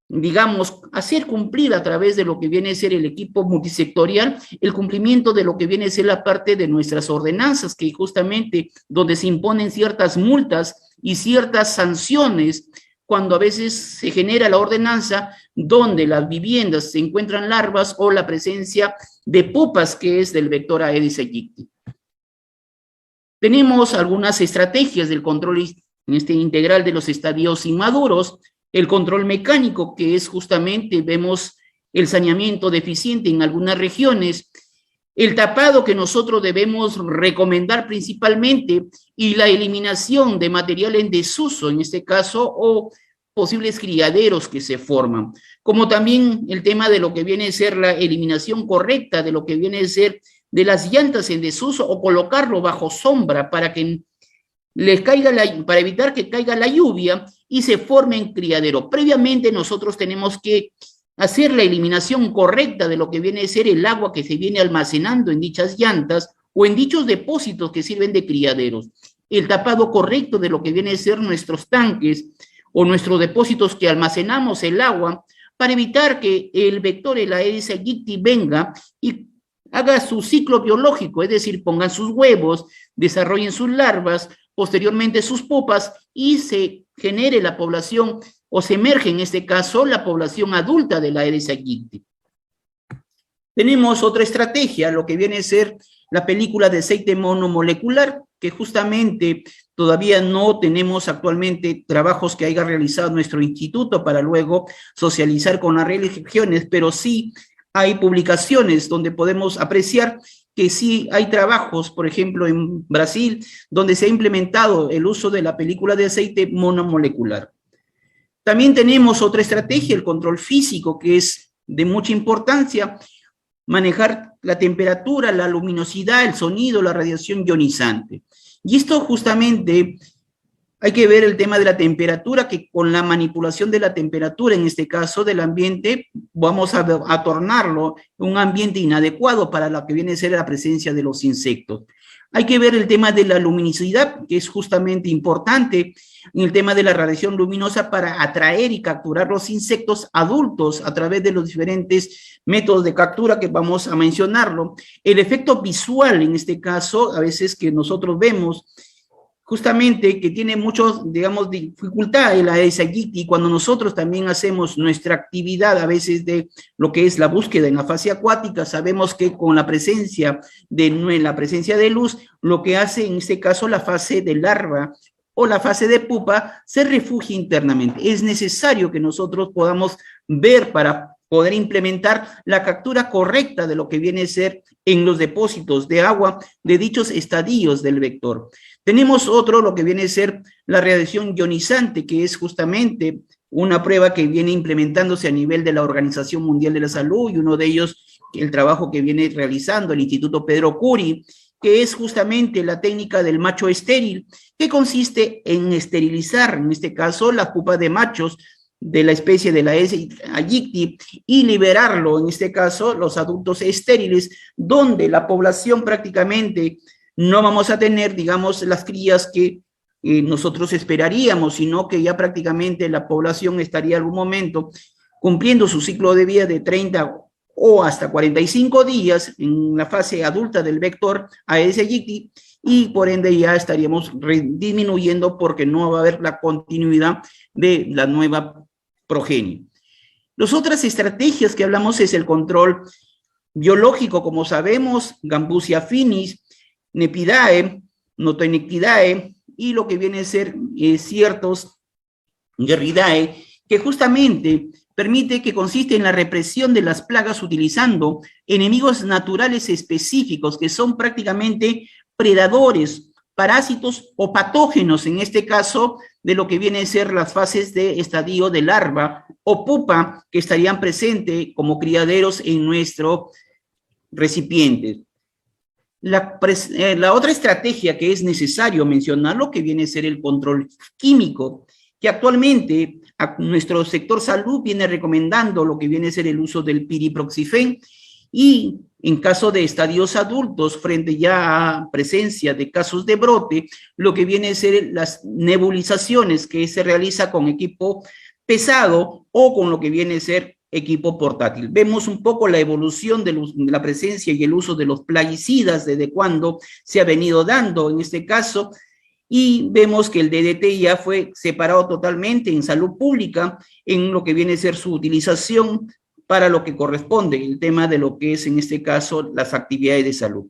digamos, hacer cumplir a través de lo que viene a ser el equipo multisectorial, el cumplimiento de lo que viene a ser la parte de nuestras ordenanzas, que justamente donde se imponen ciertas multas y ciertas sanciones cuando a veces se genera la ordenanza donde las viviendas se encuentran larvas o la presencia de pupas que es del vector Aedes aegypti. Tenemos algunas estrategias del control integral de los estadios inmaduros, el control mecánico que es justamente, vemos el saneamiento deficiente en algunas regiones, el tapado que nosotros debemos recomendar principalmente y la eliminación de material en desuso, en este caso, o posibles criaderos que se forman, como también el tema de lo que viene a ser la eliminación correcta de lo que viene a ser de las llantas en desuso o colocarlo bajo sombra para que les caiga para evitar que caiga la lluvia y se forme en criadero. Previamente nosotros tenemos que hacer la eliminación correcta de lo que viene a ser el agua que se viene almacenando en dichas llantas o en dichos depósitos que sirven de criaderos. El tapado correcto de lo que viene a ser nuestros tanques o nuestros depósitos que almacenamos el agua para evitar que el vector, el Aedes aegypti, venga y haga su ciclo biológico, es decir, pongan sus huevos, desarrollen sus larvas, posteriormente sus pupas y se genere la población o se emerge en este caso la población adulta del Aedes aegypti. Tenemos otra estrategia, lo que viene a ser la película de aceite monomolecular, que justamente todavía no tenemos actualmente trabajos que haya realizado nuestro instituto para luego socializar con las regiones, pero sí hay publicaciones donde podemos apreciar que sí hay trabajos, por ejemplo, en Brasil, donde se ha implementado el uso de la película de aceite monomolecular. También tenemos otra estrategia, el control físico, que es de mucha importancia, manejar la temperatura, la luminosidad, el sonido, la radiación ionizante. Y esto justamente hay que ver el tema de la temperatura, que con la manipulación de la temperatura, en este caso del ambiente, vamos a tornarlo un ambiente inadecuado para lo que viene a ser la presencia de los insectos. Hay que ver el tema de la luminosidad, que es justamente importante en el tema de la radiación luminosa para atraer y capturar los insectos adultos a través de los diferentes métodos de captura que vamos a mencionarlo. El efecto visual, en este caso, a veces que nosotros vemos justamente que tiene muchos, digamos, dificultad en la ESAGITI, cuando nosotros también hacemos nuestra actividad a veces de lo que es la búsqueda en la fase acuática, sabemos que con la presencia de luz, lo que hace en este caso la fase de larva o la fase de pupa se refugia internamente. Es necesario que nosotros podamos ver para poder implementar la captura correcta de lo que viene a ser en los depósitos de agua de dichos estadios del vector. Tenemos otro, lo que viene a ser la radiación ionizante, que es justamente una prueba que viene implementándose a nivel de la Organización Mundial de la Salud, y uno de ellos, el trabajo que viene realizando el Instituto Pedro Curie, que es justamente la técnica del macho estéril, que consiste en esterilizar, en este caso, las pupas de machos de la especie de la S. aegypti y liberarlo, en este caso, los adultos estériles, donde la población prácticamente no vamos a tener, digamos, las crías que nosotros esperaríamos, sino que ya prácticamente la población estaría en algún momento cumpliendo su ciclo de vida de 30 o hasta 45 días en la fase adulta del vector Aedes aegypti, y por ende ya estaríamos disminuyendo porque no va a haber la continuidad de la nueva progenie. Las otras estrategias que hablamos es el control biológico, como sabemos, Gambusia finis, Nepidae, Notonictidae, y lo que viene a ser ciertos Guerridae, que justamente permite que consiste en la represión de las plagas utilizando enemigos naturales específicos que son prácticamente predadores, parásitos o patógenos, en este caso, de lo que vienen a ser las fases de estadio de larva o pupa que estarían presentes como criaderos en nuestro recipiente. La otra estrategia que es necesario mencionar, lo que viene a ser el control químico, que actualmente nuestro sector salud viene recomendando lo que viene a ser el uso del piriproxifen, y en caso de estadios adultos, frente ya a presencia de casos de brote, lo que viene a ser las nebulizaciones que se realiza con equipo pesado o con lo que viene a ser equipo portátil. Vemos un poco la evolución de la presencia y el uso de los plaguicidas, desde cuándo se ha venido dando en este caso, y vemos que el DDT ya fue separado totalmente en salud pública, en lo que viene a ser su utilización para lo que corresponde, el tema de lo que es en este caso las actividades de salud.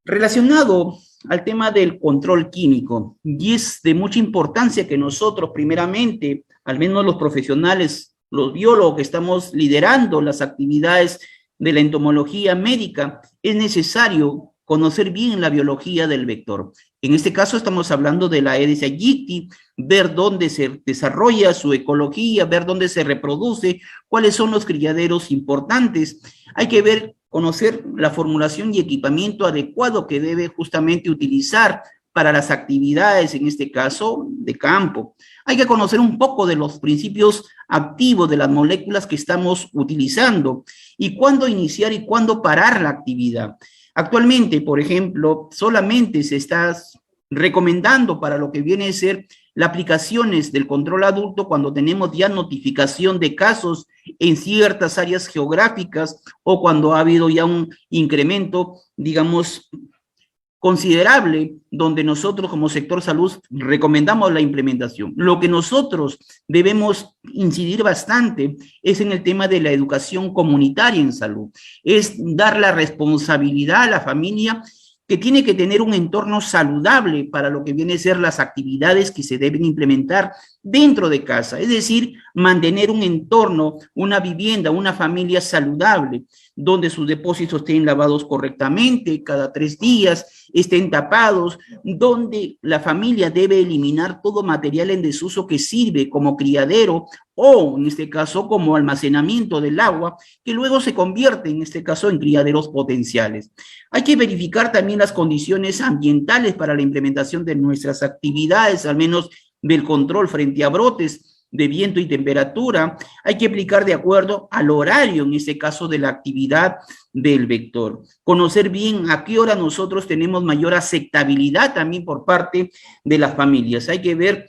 Relacionado al tema del control químico, y es de mucha importancia que nosotros primeramente, al menos los profesionales, los biólogos que estamos liderando las actividades de la entomología médica, es necesario conocer bien la biología del vector. En este caso estamos hablando de la Aedes aegypti, ver dónde se desarrolla su ecología, ver dónde se reproduce, cuáles son los criaderos importantes. Hay que ver, conocer la formulación y equipamiento adecuado que debe justamente utilizar para las actividades, en este caso, de campo. Hay que conocer un poco de los principios activos de las moléculas que estamos utilizando y cuándo iniciar y cuándo parar la actividad. Actualmente, por ejemplo, solamente se está recomendando para lo que viene a ser las aplicaciones del control adulto cuando tenemos ya notificación de casos en ciertas áreas geográficas o cuando ha habido ya un incremento, digamos, considerable, donde nosotros como sector salud recomendamos la implementación. Lo que nosotros debemos incidir bastante es en el tema de la educación comunitaria en salud, es dar la responsabilidad a la familia que tiene que tener un entorno saludable para lo que viene a ser las actividades que se deben implementar dentro de casa, es decir, mantener un entorno, una vivienda, una familia saludable, donde sus depósitos estén lavados correctamente cada 3 días, estén tapados, donde la familia debe eliminar todo material en desuso que sirve como criadero o, en este caso, como almacenamiento del agua, que luego se convierte, en este caso, en criaderos potenciales. Hay que verificar también las condiciones ambientales para la implementación de nuestras actividades, al menos del control frente a brotes de viento y temperatura. Hay que aplicar de acuerdo al horario, en este caso, de la actividad del vector. Conocer bien a qué hora nosotros tenemos mayor aceptabilidad también por parte de las familias. Hay que ver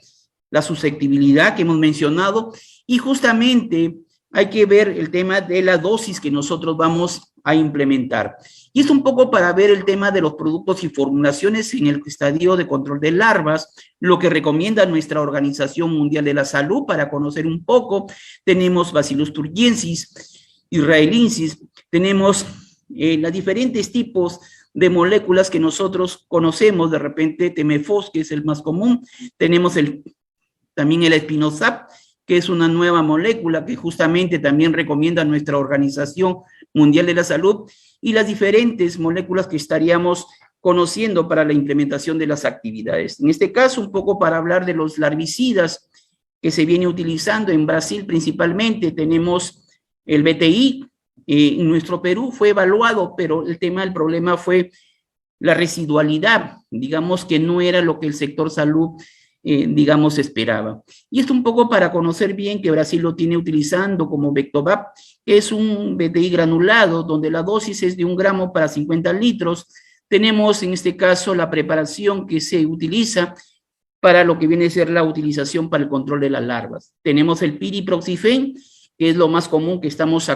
la susceptibilidad que hemos mencionado y justamente hay que ver el tema de la dosis que nosotros vamos a implementar. Y es un poco para ver el tema de los productos y formulaciones en el estadio de control de larvas, lo que recomienda nuestra Organización Mundial de la Salud para conocer un poco. Tenemos Bacillus thuringiensis, israelensis, tenemos los diferentes tipos de moléculas que nosotros conocemos, de repente Temefos, que es el más común, tenemos también el espinosap, que es una nueva molécula que justamente también recomienda nuestra Organización Mundial de la Salud, y las diferentes moléculas que estaríamos conociendo para la implementación de las actividades. En este caso, un poco para hablar de los larvicidas que se viene utilizando en Brasil principalmente, tenemos el BTI, en nuestro Perú fue evaluado, pero el problema fue la residualidad, digamos que no era lo que el sector salud digamos, esperaba. Y esto un poco para conocer bien que Brasil lo tiene utilizando como Vectovap, que es un BTI granulado, donde la dosis es de 1 gramo para 50 litros. Tenemos en este caso la preparación que se utiliza para lo que viene a ser la utilización para el control de las larvas. Tenemos el piriproxifen, que es lo más común que estamos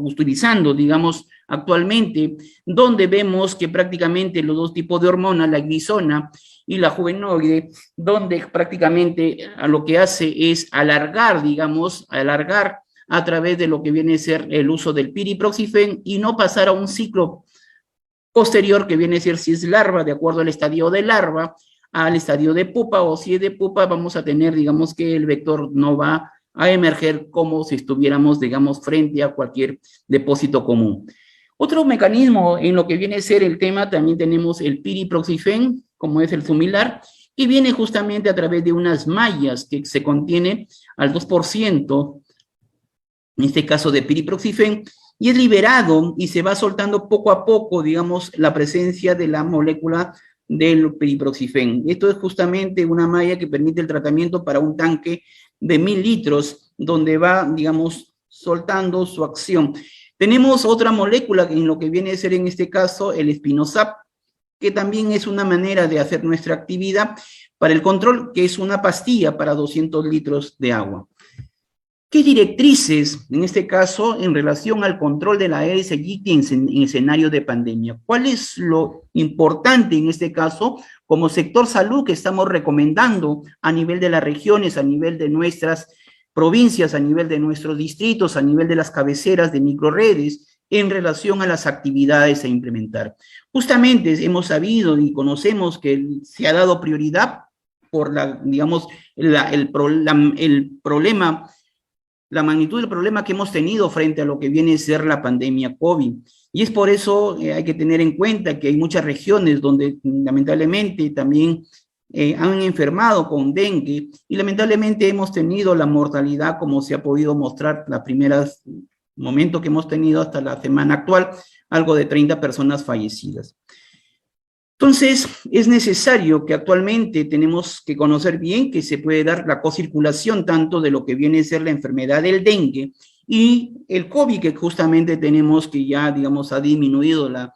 utilizando, digamos, actualmente, donde vemos que prácticamente los dos tipos de hormonas, la glizona y la juvenoide, donde prácticamente a lo que hace es alargar, digamos, alargar a través de lo que viene a ser el uso del piriproxifen y no pasar a un ciclo posterior que viene a ser si es larva, de acuerdo al estadio de larva, al estadio de pupa, o si es de pupa, vamos a tener, digamos, que el vector no va a emerger como si estuviéramos, digamos, frente a cualquier depósito común. Otro mecanismo en lo que viene a ser el tema, también tenemos el piriproxifen, como es el Sumilar, que viene justamente a través de unas mallas que se contiene al 2%, en este caso de piriproxifen, y es liberado y se va soltando poco a poco, digamos, la presencia de la molécula del piriproxifen. Esto es justamente una malla que permite el tratamiento para un tanque de 1000 litros, donde va, digamos, soltando su acción. Tenemos otra molécula en lo que viene a ser en este caso el espinosap, que también es una manera de hacer nuestra actividad para el control, que es una pastilla para 200 litros de agua. ¿Qué directrices, en este caso, en relación al control de la Aedes aegypti en escenario de pandemia? ¿Cuál es lo importante en este caso como sector salud que estamos recomendando a nivel de las regiones, a nivel de nuestras provincias, a nivel de nuestros distritos, a nivel de las cabeceras de microredes, en relación a las actividades a implementar? Justamente hemos sabido y conocemos que se ha dado prioridad por la, digamos, el problema, la magnitud del problema que hemos tenido frente a lo que viene a ser la pandemia COVID. Y es por eso hay que tener en cuenta que hay muchas regiones donde lamentablemente también han enfermado con dengue y lamentablemente hemos tenido la mortalidad, como se ha podido mostrar los primeros momentos que hemos tenido hasta la semana actual, algo de 30 personas fallecidas. Entonces, es necesario que actualmente tenemos que conocer bien que se puede dar la cocirculación tanto de lo que viene a ser la enfermedad del dengue y el COVID, que justamente tenemos que ya, digamos, ha disminuido la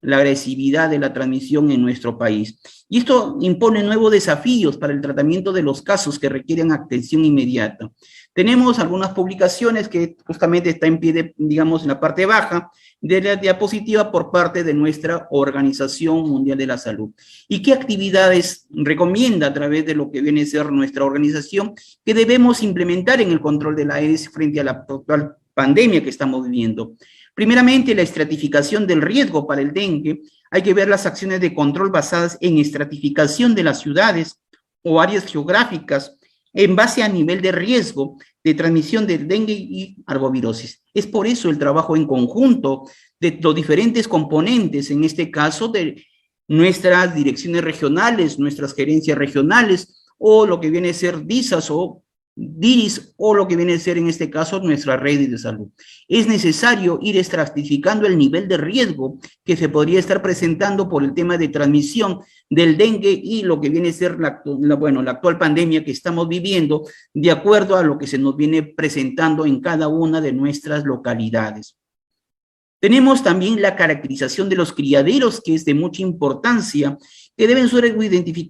agresividad de la transmisión en nuestro país. Y esto impone nuevos desafíos para el tratamiento de los casos que requieren atención inmediata. Tenemos algunas publicaciones que justamente está en pie de, digamos, en la parte baja de la diapositiva por parte de nuestra Organización Mundial de la Salud. ¿Y qué actividades recomienda a través de lo que viene a ser nuestra organización que debemos implementar en el control de la Aedes frente a la actual pandemia que estamos viviendo? Primeramente, la estratificación del riesgo para el dengue. Hay que ver las acciones de control basadas en estratificación de las ciudades o áreas geográficas en base a nivel de riesgo de transmisión del dengue y arbovirosis. Es por eso el trabajo en conjunto de los diferentes componentes, en este caso de nuestras direcciones regionales, nuestras gerencias regionales, o lo que viene a ser DISAS o DIRIS, o lo que viene a ser en este caso nuestras redes de salud. Es necesario ir estratificando el nivel de riesgo que se podría estar presentando por el tema de transmisión del dengue y lo que viene a ser la actual pandemia que estamos viviendo, de acuerdo a lo que se nos viene presentando en cada una de nuestras localidades. Tenemos también la caracterización de los criaderos, que es de mucha importancia, que deben ser,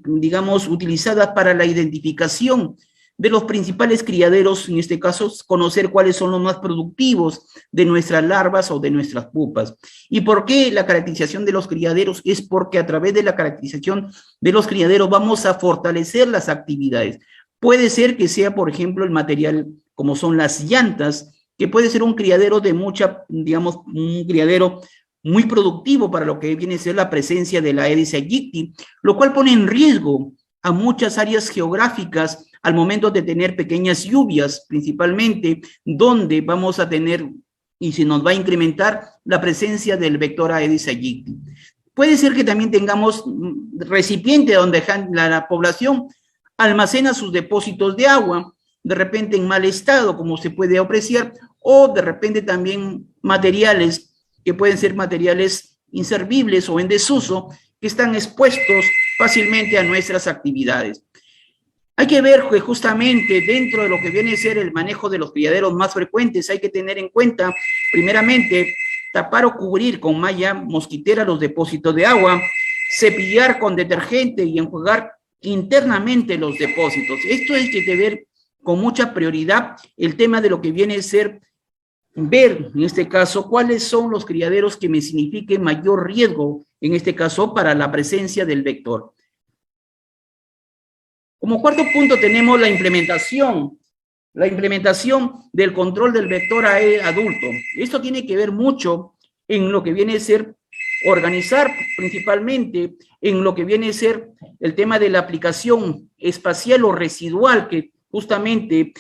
digamos, utilizadas para la identificación de los principales criaderos, en este caso, conocer cuáles son los más productivos de nuestras larvas o de nuestras pupas. ¿Y por qué la caracterización de los criaderos? Es porque a través de la caracterización de los criaderos vamos a fortalecer las actividades. Puede ser que sea, por ejemplo, el material como son las llantas, que puede ser un criadero de mucha, digamos, un criadero muy productivo para lo que viene a ser la presencia de la Aedes aegypti, lo cual pone en riesgo a muchas áreas geográficas al momento de tener pequeñas lluvias, principalmente, donde vamos a tener y se nos va a incrementar la presencia del vector Aedes aegypti. Puede ser que también tengamos recipientes donde la población almacena sus depósitos de agua, de repente en mal estado, como se puede apreciar, o de repente también materiales que pueden ser materiales inservibles o en desuso, que están expuestos fácilmente a nuestras actividades. Hay que ver que justamente dentro de lo que viene a ser el manejo de los criaderos más frecuentes, hay que tener en cuenta, primeramente, tapar o cubrir con malla mosquitera los depósitos de agua, cepillar con detergente y enjuagar internamente los depósitos. Esto es que ver con mucha prioridad el tema de lo que viene a ser ver, en este caso, cuáles son los criaderos que me signifiquen mayor riesgo, en este caso, para la presencia del vector. Como cuarto punto tenemos la implementación del control del vector adulto. Esto tiene que ver mucho en lo que viene a ser organizar principalmente en lo que viene a ser el tema de la aplicación espacial o residual que justamente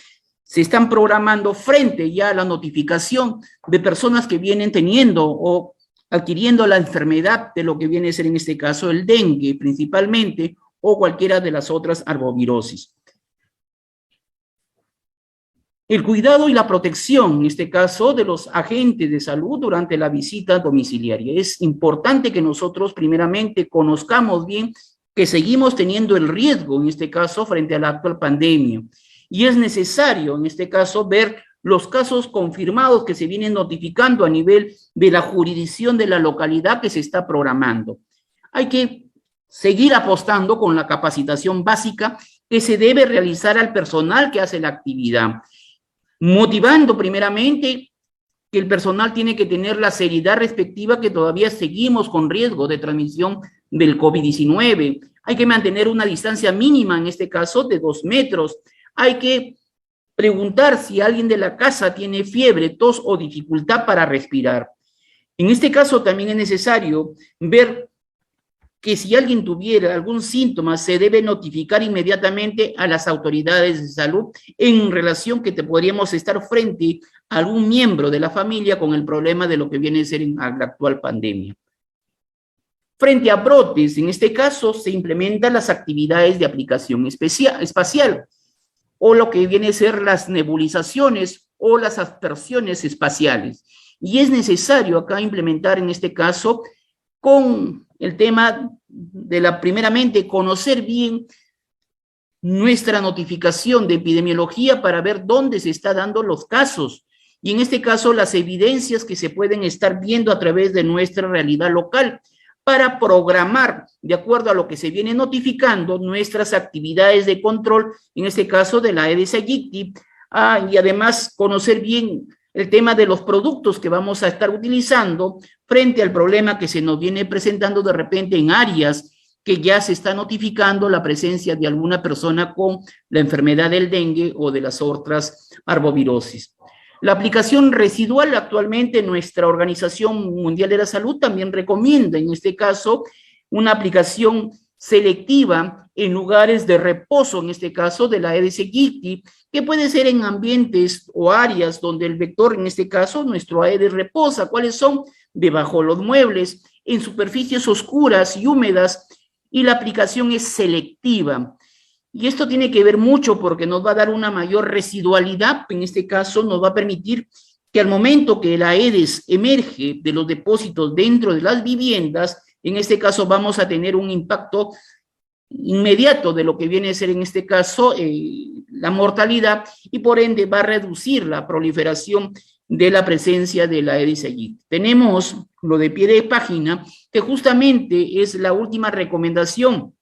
se están programando frente ya a la notificación de personas que vienen teniendo o adquiriendo la enfermedad de lo que viene a ser en este caso el dengue principalmente o cualquiera de las otras arbovirosis. El cuidado y la protección, en este caso, de los agentes de salud durante la visita domiciliaria. Es importante que nosotros primeramente conozcamos bien que seguimos teniendo el riesgo, en este caso, frente a la actual pandemia. Y es necesario, en este caso, ver los casos confirmados que se vienen notificando a nivel de la jurisdicción de la localidad que se está programando. Hay que seguir apostando con la capacitación básica que se debe realizar al personal que hace la actividad, motivando primeramente que el personal tiene que tener la seriedad respectiva que todavía seguimos con riesgo de transmisión del COVID-19. Hay que mantener una distancia mínima, en este caso, de 2 metros. Hay que preguntar si alguien de la casa tiene fiebre, tos o dificultad para respirar. En este caso también es necesario ver que si alguien tuviera algún síntoma, se debe notificar inmediatamente a las autoridades de salud en relación que podríamos estar frente a algún miembro de la familia con el problema de lo que viene a ser en la actual pandemia. Frente a brotes, en este caso, se implementan las actividades de aplicación espacial o lo que viene a ser las nebulizaciones o las aspersiones espaciales. Y es necesario acá implementar en este caso con el tema de primeramente, conocer bien nuestra notificación de epidemiología para ver dónde se está dando los casos. Y en este caso, las evidencias que se pueden estar viendo a través de nuestra realidad local para programar, de acuerdo a lo que se viene notificando, nuestras actividades de control, en este caso de la Aedes aegypti, y además conocer bien el tema de los productos que vamos a estar utilizando frente al problema que se nos viene presentando de repente en áreas que ya se está notificando la presencia de alguna persona con la enfermedad del dengue o de las otras arbovirosis. La aplicación residual actualmente nuestra Organización Mundial de la Salud también recomienda, en este caso, una aplicación selectiva en lugares de reposo, en este caso de la Aedes aegypti, que puede ser en ambientes o áreas donde el vector, en este caso, nuestro Aedes reposa. ¿Cuáles son? Debajo de los muebles, en superficies oscuras y húmedas, y la aplicación es selectiva. Y esto tiene que ver mucho porque nos va a dar una mayor residualidad, en este caso nos va a permitir que al momento que la Aedes emerge de los depósitos dentro de las viviendas, en este caso vamos a tener un impacto inmediato de lo que viene a ser en este caso la mortalidad y por ende va a reducir la proliferación de la presencia de la Aedes aegypti. Tenemos lo de pie de página que justamente es la última recomendación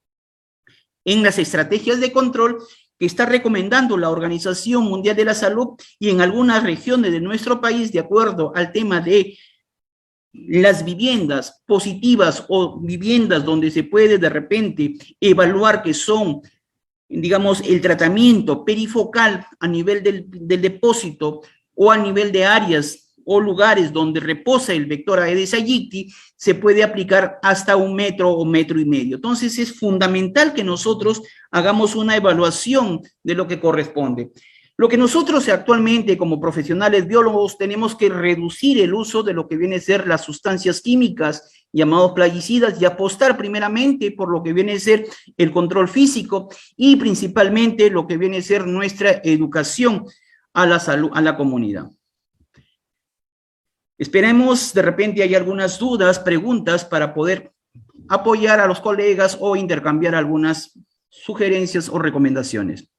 en las estrategias de control que está recomendando la Organización Mundial de la Salud, y en algunas regiones de nuestro país, de acuerdo al tema de las viviendas positivas o viviendas donde se puede de repente evaluar que son, digamos, el tratamiento perifocal a nivel del depósito o a nivel de áreas o lugares donde reposa el vector Aedes aegypti, se puede aplicar hasta 1 metro o 1,5 metros. Entonces es fundamental que nosotros hagamos una evaluación de lo que corresponde. Lo que nosotros actualmente como profesionales biólogos tenemos que reducir el uso de lo que viene a ser las sustancias químicas llamados plaguicidas y apostar primeramente por lo que viene a ser el control físico y principalmente lo que viene a ser nuestra educación a la salud, a la comunidad. Esperemos de repente hay algunas dudas, preguntas para poder apoyar a los colegas o intercambiar algunas sugerencias o recomendaciones.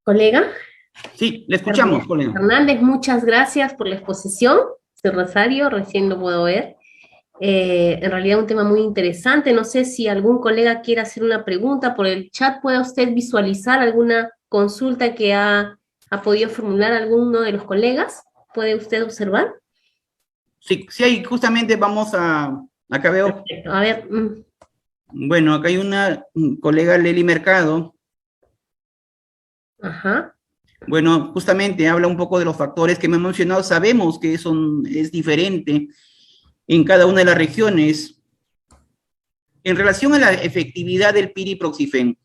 Colega. Sí, le escuchamos, colega. Hernández, muchas gracias por la exposición. Soy Rosario, recién lo puedo ver. En realidad un tema muy interesante. No sé si algún colega quiere hacer una pregunta por el chat. ¿Puede usted visualizar alguna consulta que ha podido formular alguno de los colegas? ¿Puede usted observar? Sí, sí, justamente vamos a... Acá veo... Perfecto. A ver. Bueno, acá hay una colega, Leli Mercado. Ajá. Bueno, justamente habla un poco de los factores que me he mencionado. Sabemos que eso es diferente en cada una de las regiones. En relación a la efectividad del piriproxifen,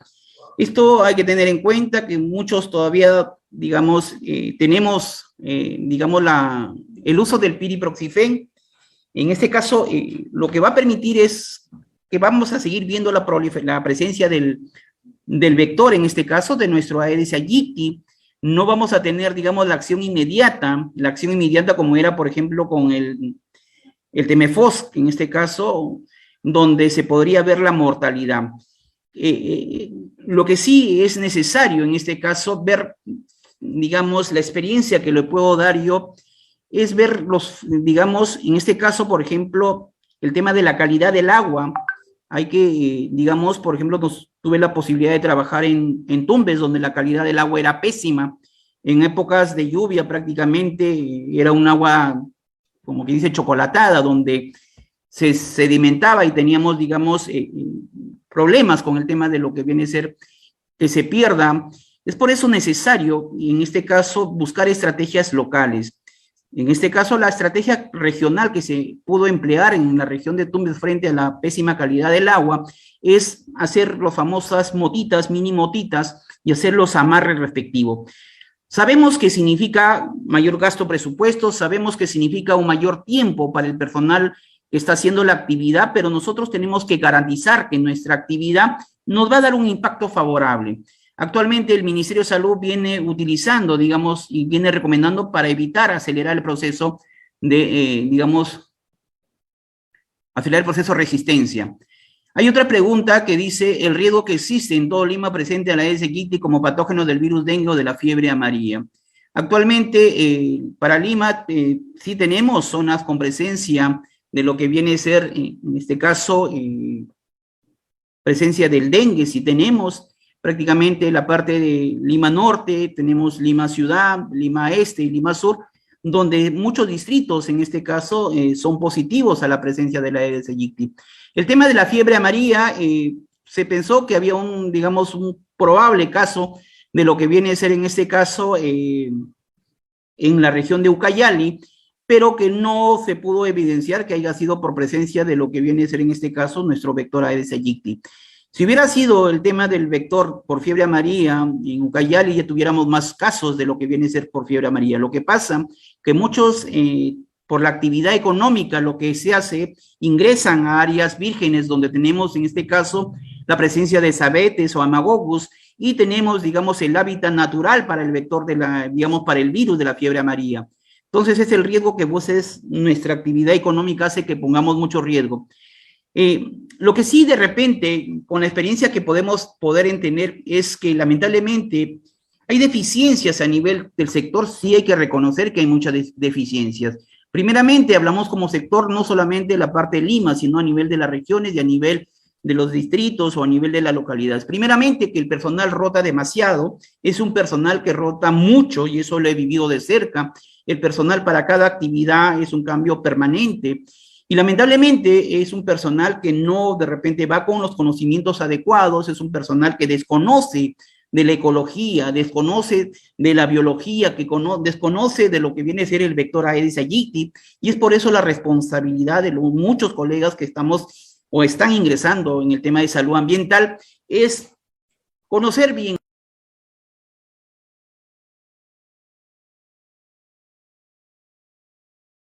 esto hay que tener en cuenta que muchos todavía, digamos, tenemos, digamos, el uso del piriproxifen. En este caso, lo que va a permitir es que vamos a seguir viendo la presencia del vector, en este caso, de nuestro Aedes aegypti. No vamos a tener, digamos, la acción inmediata como era, por ejemplo, con el Temefos, en este caso, donde se podría ver la mortalidad. Lo que sí es necesario, en este caso, ver, digamos, la experiencia que le puedo dar yo, es ver digamos, en este caso, por ejemplo, el tema de la calidad del agua. Hay que, digamos, por ejemplo, tuve la posibilidad de trabajar en Tumbes, donde la calidad del agua era pésima. En épocas de lluvia prácticamente era un agua, como que dice, chocolatada, donde se sedimentaba y teníamos, digamos, problemas con el tema de lo que viene a ser que se pierda. Es por eso necesario, en este caso, buscar estrategias locales. En este caso, la estrategia regional que se pudo emplear en la región de Tumbes frente a la pésima calidad del agua es hacer las famosas motitas, mini motitas, y hacer los amarres respectivos. Sabemos que significa mayor gasto presupuesto, sabemos que significa un mayor tiempo para el personal que está haciendo la actividad, pero nosotros tenemos que garantizar que nuestra actividad nos va a dar un impacto favorable. Actualmente el Ministerio de Salud viene utilizando, digamos, y viene recomendando para evitar acelerar el proceso de, digamos, acelerar el proceso de resistencia. Hay otra pregunta que dice, el riesgo que existe en todo Lima presente a la Aedes aegypti como patógeno del virus dengue o de la fiebre amarilla. Actualmente, para Lima, sí tenemos zonas con presencia de lo que viene a ser, en este caso, presencia del dengue, sí tenemos prácticamente la parte de Lima Norte, tenemos Lima Ciudad, Lima Este y Lima Sur, donde muchos distritos, en este caso, son positivos a la presencia de la Aedes aegypti. El tema de la fiebre amarilla, se pensó que había digamos, un probable caso de lo que viene a ser, en este caso, en la región de Ucayali, pero que no se pudo evidenciar que haya sido por presencia de lo que viene a ser, en este caso, nuestro vector Aedes aegypti. Si hubiera sido el tema del vector por fiebre amarilla en Ucayali, ya tuviéramos más casos de lo que viene a ser por fiebre amarilla. Lo que pasa que muchos, por la actividad económica, lo que se hace, ingresan a áreas vírgenes donde tenemos, en este caso, la presencia de sabetes o amagogus, y tenemos, digamos, el hábitat natural para el vector digamos, para el virus de la fiebre amarilla. Entonces es el riesgo que vos es, nuestra actividad económica hace que pongamos mucho riesgo. Lo que sí de repente, con la experiencia que podemos tener, es que lamentablemente hay deficiencias a nivel del sector, sí hay que reconocer que hay muchas deficiencias. Primeramente, hablamos como sector no solamente de la parte de Lima, sino a nivel de las regiones y a nivel de los distritos o a nivel de las localidades. Primeramente, que el personal rota demasiado, es un personal que rota mucho y eso lo he vivido de cerca. El personal para cada actividad es un cambio permanente. Y lamentablemente es un personal que no de repente va con los conocimientos adecuados, es un personal que desconoce de la ecología, desconoce de la biología, que desconoce de lo que viene a ser el vector Aedes aegypti, y es por eso la responsabilidad de muchos colegas que estamos o están ingresando en el tema de salud ambiental, es conocer bien